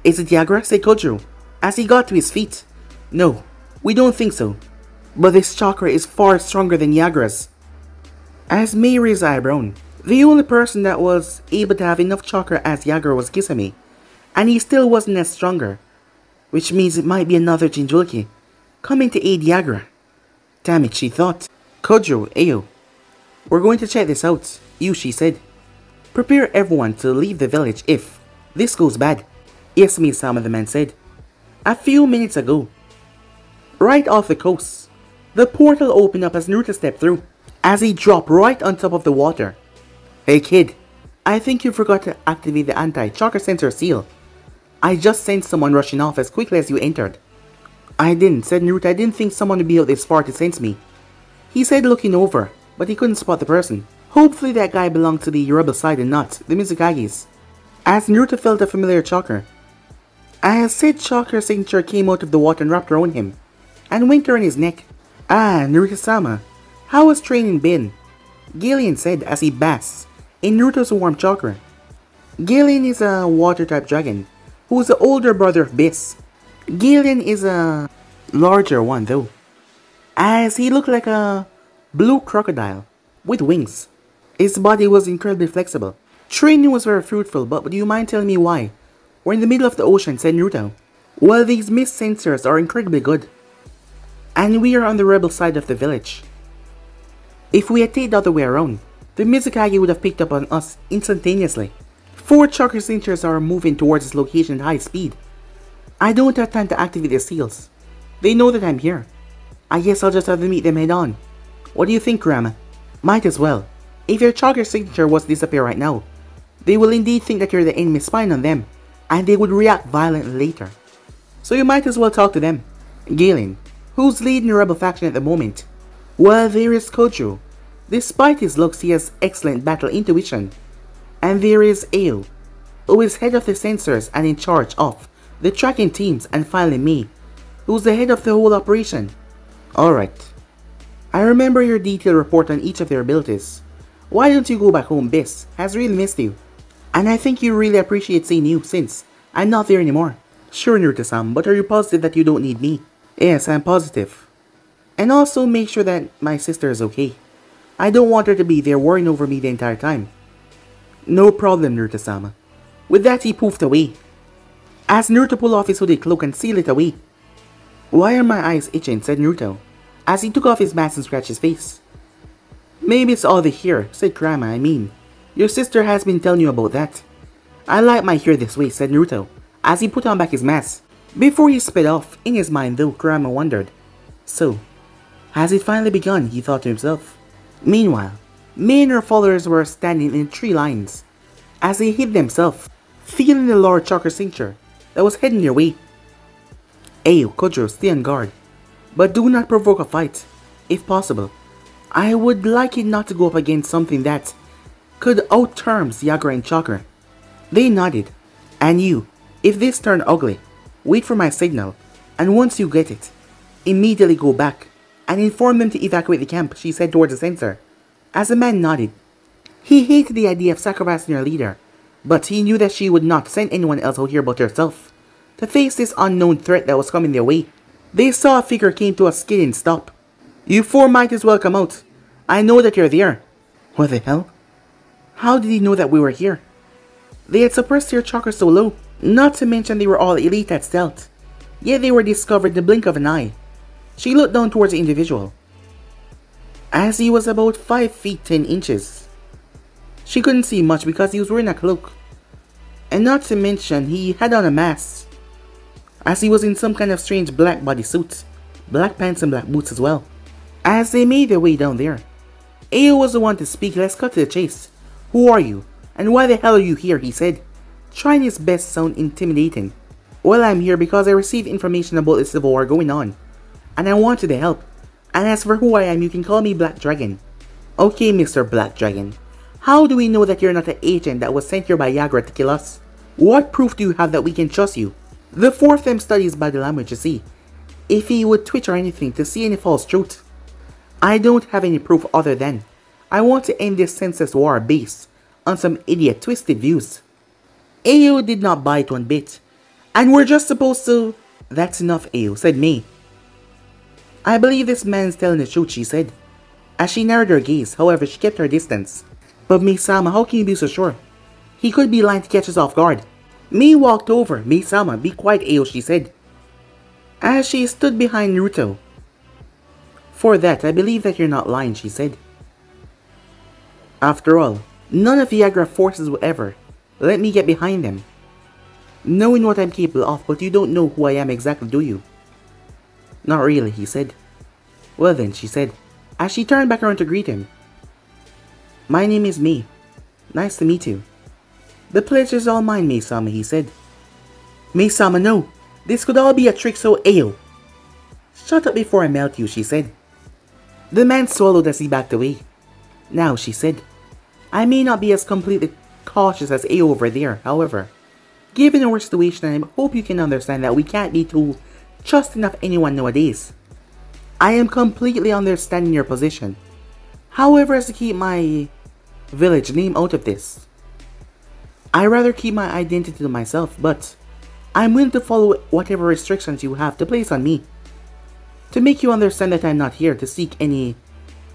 Is it Yagura? Said Kojiro, as he got to his feet. No, we don't think so. But this chakra is far stronger than Yagura's. As Mei raised her eyebrow, the only person that was able to have enough chakra as Yagura was Kisame, and he still wasn't as stronger, which means it might be another Jinchuriki coming to aid Yagura. Damn it, she thought. Kojiro, Ayo, we're going to check this out, she said. Prepare everyone to leave the village if this goes bad. Yes, Mei-sama, the man said. A few minutes ago, right off the coast, the portal opened up as Naruto stepped through, as he dropped right on top of the water. Hey kid, I think you forgot to activate the anti-chakra sensor seal. I just sensed someone rushing off as quickly as you entered. I didn't, said Naruto. I didn't think someone would be out this far to sense me. He said, looking over, but he couldn't spot the person. Hopefully that guy belonged to the rebel side and not the Mizukages. As Naruto felt a familiar chakra, as said chakra signature came out of the water and wrapped around him, and went around his neck. Ah, Naruto-sama, how has training been? Gillian said as he basked in Naruto's warm chakra. Gillian is a water-type dragon, who is the older brother of Bis. Gillian is a larger one though, as he looked like a blue crocodile. with wings. His body was incredibly flexible. Training was very fruitful, but do you mind telling me why? We're in the middle of the ocean, said Naruto. Well, these mist sensors are incredibly good. And we are on the rebel side of the village. If we had taken the other way around, the Mizukage would have picked up on us instantaneously. 4 chakra sensors are moving towards this location at high speed. I don't have time to activate the seals. They know that I'm here. I guess I'll just have to meet them head on. What do you think, Kurama? Might as well. If your chakra signature was to disappear right now, they will indeed think that you're the enemy spying on them, and they would react violently later. So you might as well talk to them. Galen, who's leading the rebel faction at the moment? Well, there is Kojo. Despite his looks, he has excellent battle intuition. And there is Ao, who is head of the sensors and in charge of the tracking teams, and finally me, who's the head of the whole operation. Alright. I remember your detailed report on each of their abilities. Why don't you go back home? Biss has really missed you. And I think you really appreciate seeing you since I'm not there anymore. Sure, Naruto-san, but are you positive that you don't need me? Yes, I'm positive. And also make sure that my sister is okay. I don't want her to be there worrying over me the entire time. No problem, Naruto-sama. With that, he poofed away. As Naruto pulled off his hooded cloak and sealed it away. Why are my eyes itching? Said Naruto, as he took off his mask and scratched his face. Maybe it's all the hair, said Kurama. I mean, your sister has been telling you about that. I like my hair this way, said Naruto, as he put on back his mask. Before he sped off, in his mind though, Kurama wondered. So, has it finally begun? He thought to himself. Meanwhile, May and her followers were standing in 3 lines, as they hid themselves, feeling the Lord Chakra signature that was heading their way. Ao, Kojo, stay on guard, but do not provoke a fight, if possible. I would like it not to go up against something that could out-term Yagura and Chakra. They nodded. And you, if this turned ugly, wait for my signal, and once you get it, immediately go back and inform them to evacuate the camp, she said towards the sensor. As the man nodded, he hated the idea of sacrificing her leader, but he knew that she would not send anyone else out here but herself to face this unknown threat that was coming their way. They saw a figure came to a skidding stop. You 4 might as well come out. I know that you're there. What the hell? How did he know that we were here? They had suppressed their chakra so low, not to mention they were all elite at stealth. Yet they were discovered in the blink of an eye. She looked down towards the individual, as he was about 5 feet 10 inches. She couldn't see much because he was wearing a cloak, and not to mention he had on a mask, as he was in some kind of strange black bodysuit, black pants and black boots as well. As they made their way down there, Ao was the one to speak. Let's cut to the chase. Who are you? And why the hell are you here? He said, trying his best to sound intimidating. Well, I'm here because I received information about the civil war going on, and I wanted to help. And as for who I am, you can call me Black Dragon. Okay, Mr. Black Dragon. How do we know that you're not an agent that was sent here by Yagura to kill us? What proof do you have that we can trust you? The 4 of them studies body language to see if he would twitch or anything, to see any false truth. I don't have any proof other than I want to end this senseless war based on some idiot twisted views. Ao did not buy it one bit. And we're just supposed to... That's enough, Ao, said May. I believe this man's telling the truth, she said, as she narrowed her gaze. However, she kept her distance. But May-sama, how can you be so sure? He could be lying to catch us off guard. May walked over. May-sama, be quiet, Ao, she said, as she stood behind Naruto. For that, I believe that you're not lying, she said. After all, none of the Yagura forces will ever let me get behind them, knowing what I'm capable of, but you don't know who I am exactly, do you? Not really, he said. Well then, she said, as she turned back around to greet him. My name is May. Nice to meet you. The pleasure's all mine, May-sama, he said. May-sama, no. This could all be a trick, so Ao. Shut up before I melt you, she said. The man swallowed as he backed away. Now, she said, I may not be as completely cautious as Ao over there, however, given our situation, I hope you can understand that we can't be too trusting of anyone nowadays. I am completely understanding your position. However, as to keep my village name out of this, I rather keep my identity to myself, but I'm willing to follow whatever restrictions you have to place on me, to make you understand that I'm not here to seek any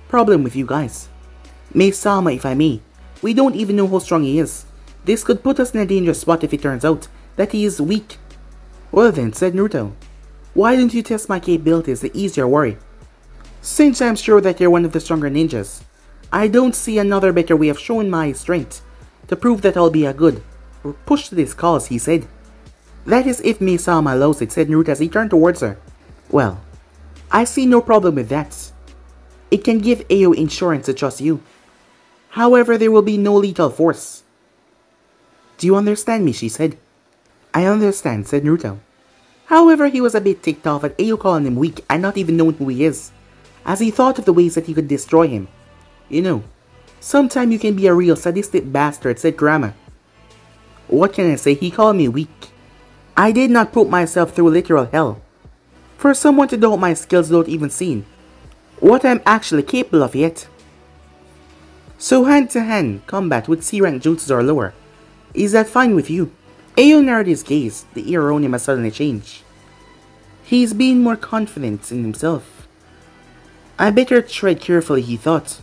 problem with you guys. Maid-sama, if I may, we don't even know how strong he is. This could put us in a dangerous spot if it turns out that he is weak. Well then, said Naruto, why don't you test my capabilities to ease your worry? Since I'm sure that you're one of the stronger ninjas, I don't see another better way of showing my strength to prove that I'll be a good push to this cause, he said. That is if Maid-sama allows it, said Naruto as he turned towards her. Well, I see no problem with that. It can give Ao insurance to trust you. However, there will be no lethal force. Do you understand me, she said. I understand, said Naruto. However, he was a bit ticked off at Ao calling him weak and not even knowing who he is, as he thought of the ways that he could destroy him. You know, sometime you can be a real sadistic bastard, said Kurama. What can I say, he called me weak. I did not put myself through literal hell. For someone to doubt my skills without even seeing what I'm actually capable of yet. So hand-to-hand combat with C-rank jutsus or lower, is that fine with you? Ao narrowed his gaze, the air around him has suddenly changed. He's being more confident in himself. I better tread carefully, he thought.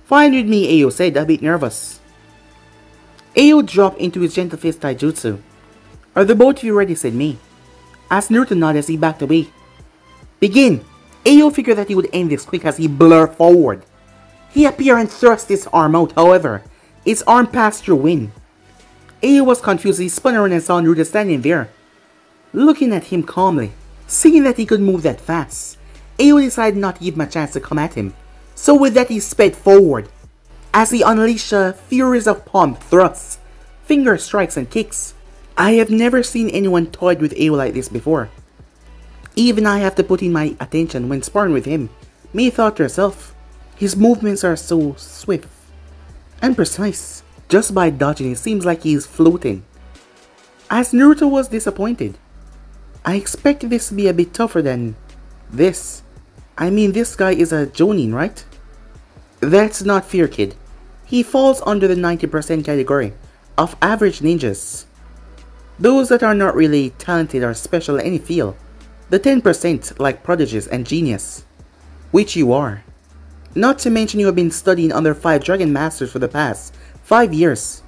Fine with me, Ao said, a bit nervous. Ao dropped into his gentle fist taijutsu. Are the both of you ready, said Mei. Asked Naruto nodded as he backed away. Begin! Ao figured that he would end this quick as he blurred forward. He appeared and thrust his arm out, however, his arm passed through wind. Ao was confused. He spun around and saw Naruto standing there, looking at him calmly. Seeing that he could move that fast, Ao decided not to give him a chance to come at him. So with that he sped forward, as he unleashed a furies of palm thrusts, finger strikes and kicks. I have never seen anyone toyed with Ao like this before. Even I have to put in my attention when sparring with him, Mei thought to herself. His movements are so swift and precise. Just by dodging, it seems like he is floating. As Naruto was disappointed. I expected this to be a bit tougher than this. I mean, this guy is a Jonin, right? That's not fair, kid. He falls under the 90% category of average ninjas. Those that are not really talented or special in any field. The 10% like prodigies and genius. Which you are. Not to mention you have been studying under 5 Dragon Masters for the past 5 years.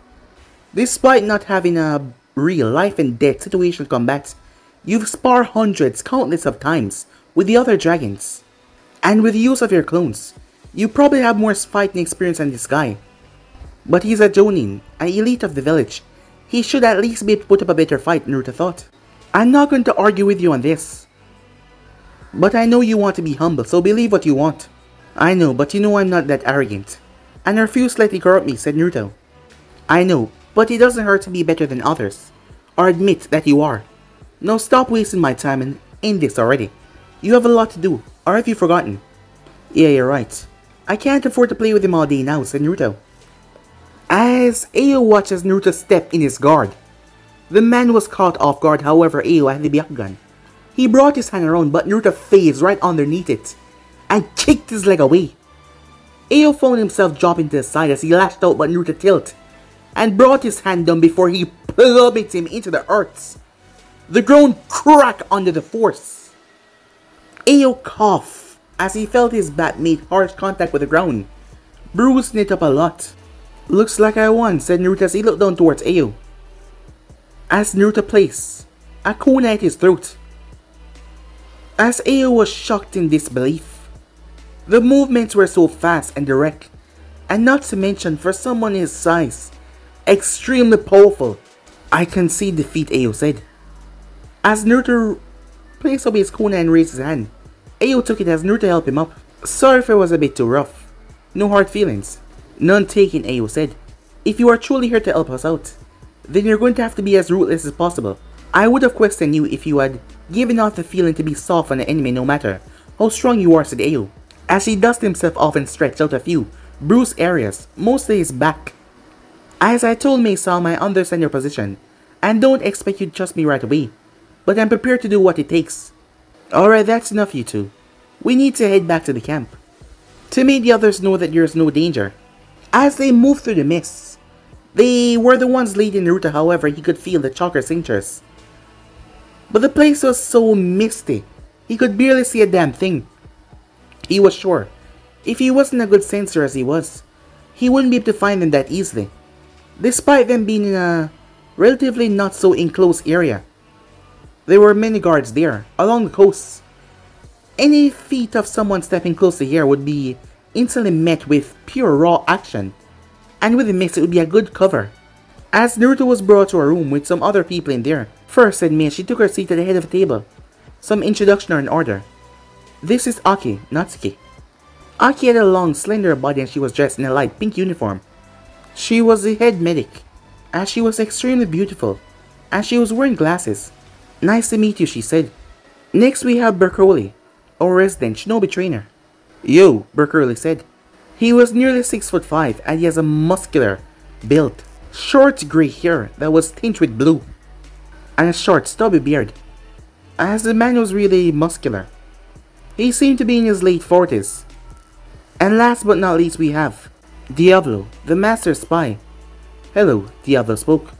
Despite not having a real life and death situation combat, you've sparred hundreds, countless of times with the other dragons. And with the use of your clones, you probably have more fighting experience than this guy. But he's a Jonin, an elite of the village. He should at least be able to put up a better fight, Naruto thought. I'm not going to argue with you on this. But I know you want to be humble, so believe what you want. I know, but you know I'm not that arrogant. And I refuse to let it corrupt me, said Naruto. I know, but it doesn't hurt to be better than others. Or admit that you are. Now stop wasting my time and end this already. You have a lot to do, or have you forgotten? Yeah, you're right. I can't afford to play with him all day now, said Naruto. As Ao watches Naruto step in his guard. The man was caught off guard, however Ao had the Byakugan. He brought his hand around, but Naruto phased right underneath it and kicked his leg away. Ao found himself dropping to the side as he lashed out, but Naruto tilted and brought his hand down before he plummeted him into the earth. The ground cracked under the force. Ao coughed as he felt his back made harsh contact with the ground, bruising it up a lot. Looks like I won, said Naruto as he looked down towards Ao. As Naruto placed a kunai at his throat. As Ao was shocked in disbelief. The movements were so fast and direct, and not to mention for someone his size, extremely powerful. I concede defeat, Ao said. As Naruto placed away his kunai and raised his hand, Ao took it as Naruto helped him up. Sorry if it was a bit too rough. No hard feelings. None taken, Ao said. If you are truly here to help us out, then you're going to have to be as ruthless as possible. I would have questioned you if you had given off the feeling to be soft on the enemy no matter how strong you are, said Ao, as he dusted himself off and stretched out a few bruised areas, mostly his back. As I told Maid-sama, I understand your position, and don't expect you to trust me right away, but I'm prepared to do what it takes. Alright, that's enough, you two. We need to head back to the camp, to make the others know that there's no danger. As they moved through the mist, they were the ones leading Naruto, however he could feel the chakra signatures. But the place was so misty, he could barely see a damn thing. He was sure, if he wasn't a good sensor as he was, he wouldn't be able to find them that easily, despite them being in a relatively not so enclosed area. There were many guards there, along the coast. Any feat of someone stepping close to here would be instantly met with pure raw action, and with the mix it would be a good cover. As Naruto was brought to a room with some other people in there, first, said Mei, she took her seat at the head of the table. Some introduction or in order. This is Aki, Natsuki. Aki had a long, slender body and she was dressed in a light pink uniform. She was the head medic, and she was extremely beautiful, and she was wearing glasses. Nice to meet you, she said. Next we have Berkoli, our resident shinobi trainer. Yo, Berkoli said. He was nearly 6'5" and he has a muscular build, short grey hair that was tinged with blue, and a short stubby beard. As the man was really muscular. He seemed to be in his late 40s. And last but not least we have Diablo, the master spy. Hello, Diablo spoke.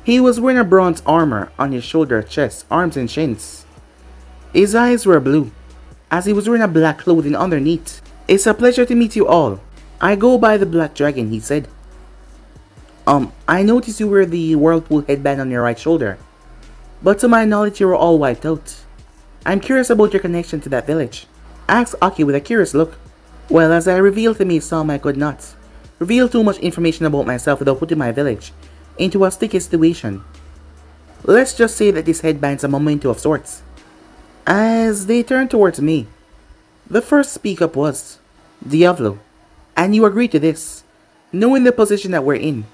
He was wearing a bronze armor on his shoulder, chest, arms and shins. His eyes were blue, as he was wearing a black clothing underneath. It's a pleasure to meet you all. I go by the Black Dragon, he said. I noticed you wear the whirlpool headband on your right shoulder, but to my knowledge you were all wiped out. I'm curious about your connection to that village. Asked Aki with a curious look. Well, as I revealed to Misama, I could not reveal too much information about myself without putting my village into a sticky situation. Let's just say that this headband's a memento of sorts. As they turned towards me, the first speak up was Diablo, and you agree to this, knowing the position that we're in,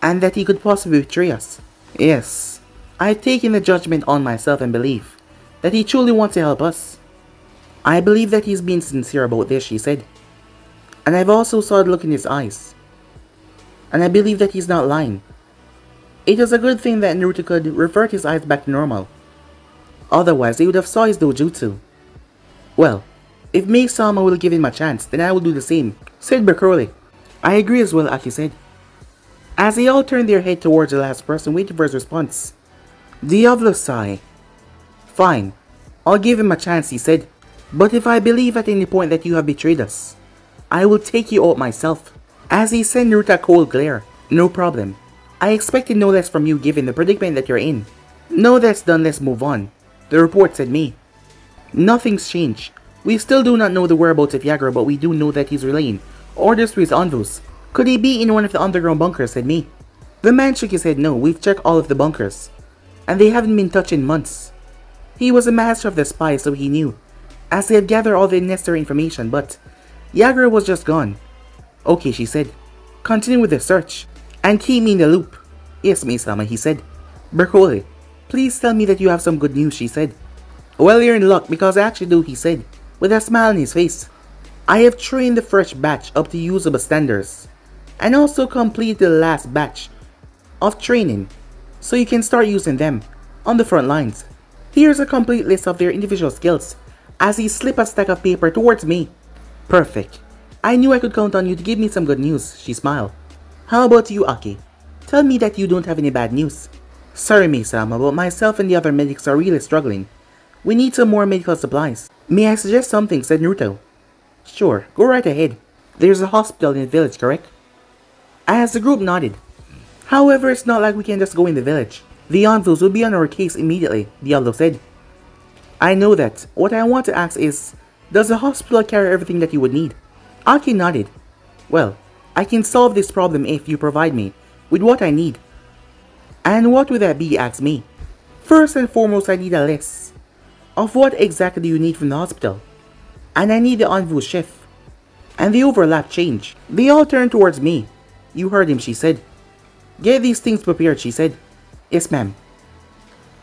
and that he could possibly betray us. Yes, I've taken the judgment on myself and believe that he truly wants to help us. I believe that he's being sincere about this, she said. And I've also saw the look in his eyes. And I believe that he's not lying. It was a good thing that Naruto could revert his eyes back to normal. Otherwise, they would have saw his dojutsu. Well, if Mei-sama will give him a chance, then I will do the same, said Berkoli. I agree as well, Aki said. As they all turned their head towards the last person waiting for his response. Diablo sighed. Fine, I'll give him a chance, he said. But if I believe at any point that you have betrayed us, I will take you out myself. As he sent Naruto a cold glare. No problem. I expected no less from you given the predicament that you're in. Now that's done, let's move on. The report said me. Nothing's changed. We still do not know the whereabouts of Yagura, but we do know that he's relaying orders to his envoys. Could he be in one of the underground bunkers, said me. The man shook his head. No, we've checked all of the bunkers, and they haven't been touched in months. He was a master of the spies, so he knew, as they had gathered all the necessary information, but Yagura was just gone. Okay, she said. Continue with the search, and keep me in the loop. Yes, Mei-sama, he said. Berkoli, please tell me that you have some good news, she said. Well, you're in luck, because I actually do, he said, with a smile on his face. I have trained the fresh batch up to usable standards, and also completed the last batch of training, so you can start using them on the front lines. Here's a complete list of their individual skills, as he slipped a stack of paper towards me. Perfect. I knew I could count on you to give me some good news, she smiled. How about you, Aki? Tell me that you don't have any bad news. Sorry, Mei-sama, but myself and the other medics are really struggling. We need some more medical supplies. May I suggest something, said Naruto. Sure, go right ahead. There's a hospital in the village, correct? As the group nodded. However, it's not like we can just go in the village. The envoys will be on our case immediately, Diablo said. I know that. What I want to ask is, does the hospital carry everything that you would need? Aki nodded. Well, I can solve this problem if you provide me with what I need. And what would that be, asked me. First and foremost, I need a list of what exactly you need from the hospital. And I need the envoy chef. And the overlap change. They all turned towards me. You heard him, she said. Get these things prepared, she said. Yes, ma'am.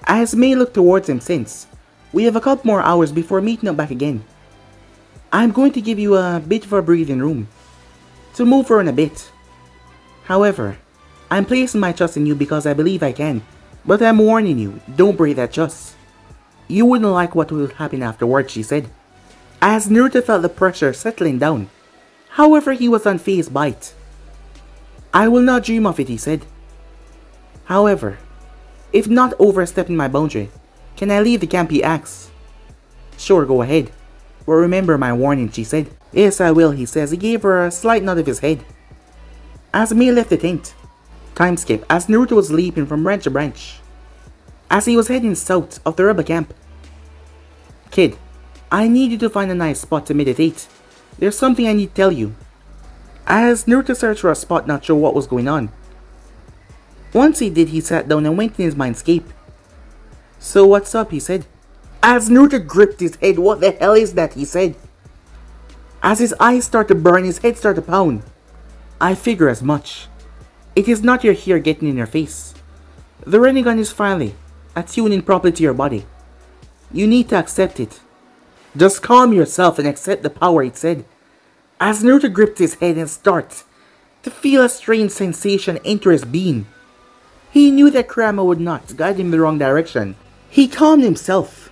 As Mei looked towards him since, we have a couple more hours before meeting up back again. I'm going to give you a bit of a breathing room to move around a bit. However, I'm placing my trust in you because I believe I can. But I'm warning you, don't break that trust. You wouldn't like what will happen afterwards, she said. As Naruto felt the pressure settling down. However, he was unfazed by it. I will not dream of it, he said. However, if not overstepping my boundary, can I leave the camp, he asked. Sure, go ahead. But remember my warning, she said. Yes, I will, he says. He gave her a slight nod of his head. As May left the tent, time skip as Naruto was leaping from branch to branch. As he was heading south of the rebel camp. Kid, I need you to find a nice spot to meditate. There's something I need to tell you. As Naruto searched for a spot not sure what was going on. Once he did, he sat down and went in his mindscape. So what's up, he said. As Naruto gripped his head, what the hell is that, he said. As his eyes started to burn, his head started to pound. I figure as much. It is not your hair getting in your face. The Rinnegan is finally attuning properly to your body. You need to accept it. Just calm yourself and accept the power, it said. As Naruto gripped his head and started to feel a strange sensation enter his being. He knew that Kurama would not guide him in the wrong direction. He calmed himself.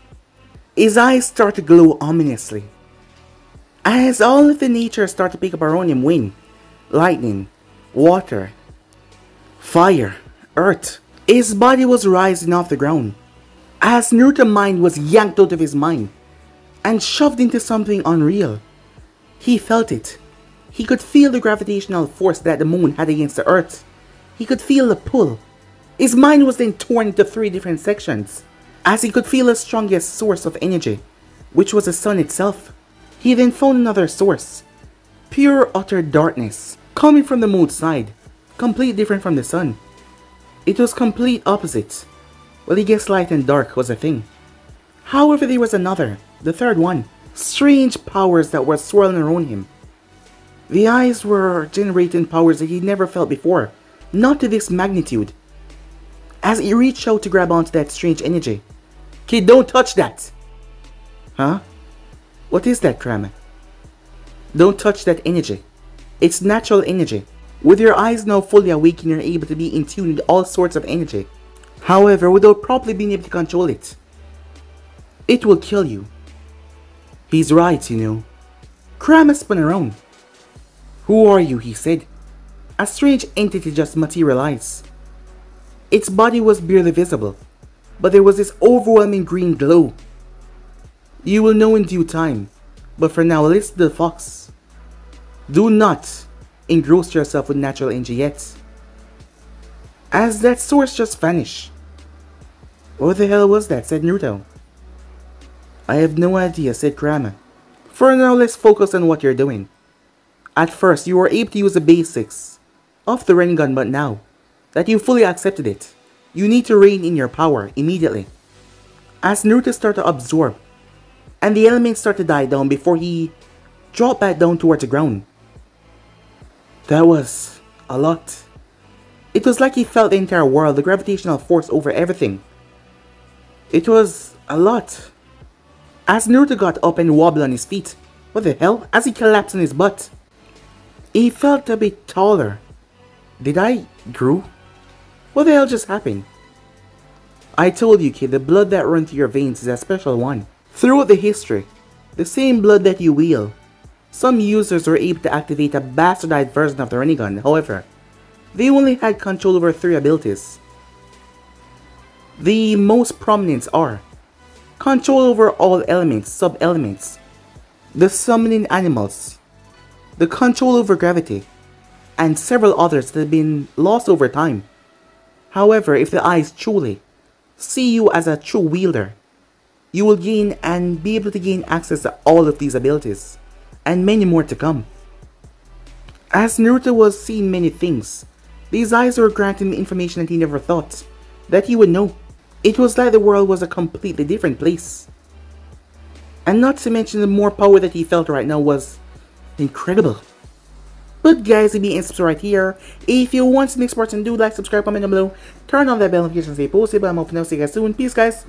His eyes started to glow ominously. As all of the nature started to pick up around him, wind, lightning, water, fire, earth. His body was rising off the ground. As Naruto's mind was yanked out of his mind and shoved into something unreal. He felt it. He could feel the gravitational force that the moon had against the earth. He could feel the pull. His mind was then torn into 3 different sections, as he could feel the strongest source of energy, which was the sun itself. He then found another source, pure utter darkness, coming from the moon's side, completely different from the sun. It was complete opposite. Well, he guessed light and dark was a thing. However, there was another, the third one, strange powers that were swirling around him. The eyes were generating powers that he never felt before, not to this magnitude. As he reached out to grab onto that strange energy. Kid, don't touch that! Huh? What is that, Kurama? Don't touch that energy. It's natural energy. With your eyes now fully awakened, you're able to be in tune with all sorts of energy. However, without properly being able to control it, it will kill you. He's right, you know. Kurama spun around. Who are you, he said. A strange entity just materialized. Its body was barely visible, but there was this overwhelming green glow. You will know in due time, but for now listen to the fox. Do not engross yourself with natural energy yet. As that source just vanished. What the hell was that, said Naruto. I have no idea, said Kurama. For now, let's focus on what you're doing. At first, you were able to use the basics of the Rinnegan, but now that you fully accepted it, you need to rein in your power immediately. As Naruto started to absorb, and the elements started to die down before he dropped back down towards the ground. That was a lot. It was like he felt the entire world, the gravitational force over everything. It was a lot. As Naruto got up and wobbled on his feet, what the hell, as he collapsed on his butt, he felt a bit taller. Did I grow? What the hell just happened? I told you, kid, the blood that runs through your veins is a special one. Throughout the history, the same blood that you wield, some users were able to activate a bastardized version of the Rinnegan. However, they only had control over 3 abilities. The most prominent are control over all elements, sub-elements, the summoning animals, the control over gravity, and several others that have been lost over time. However, if the eyes truly see you as a true wielder, you will gain and be able to gain access to all of these abilities, and many more to come. As Naruto was seeing many things, these eyes were granting him information that he never thought that he would know. It was like the world was a completely different place. And not to mention the more power that he felt right now was incredible. But guys, it be Insp right here. If you want some next parts, do like, subscribe, comment down below, turn on that bell notification, stay posted, but I'm off now. See you guys soon. Peace, guys.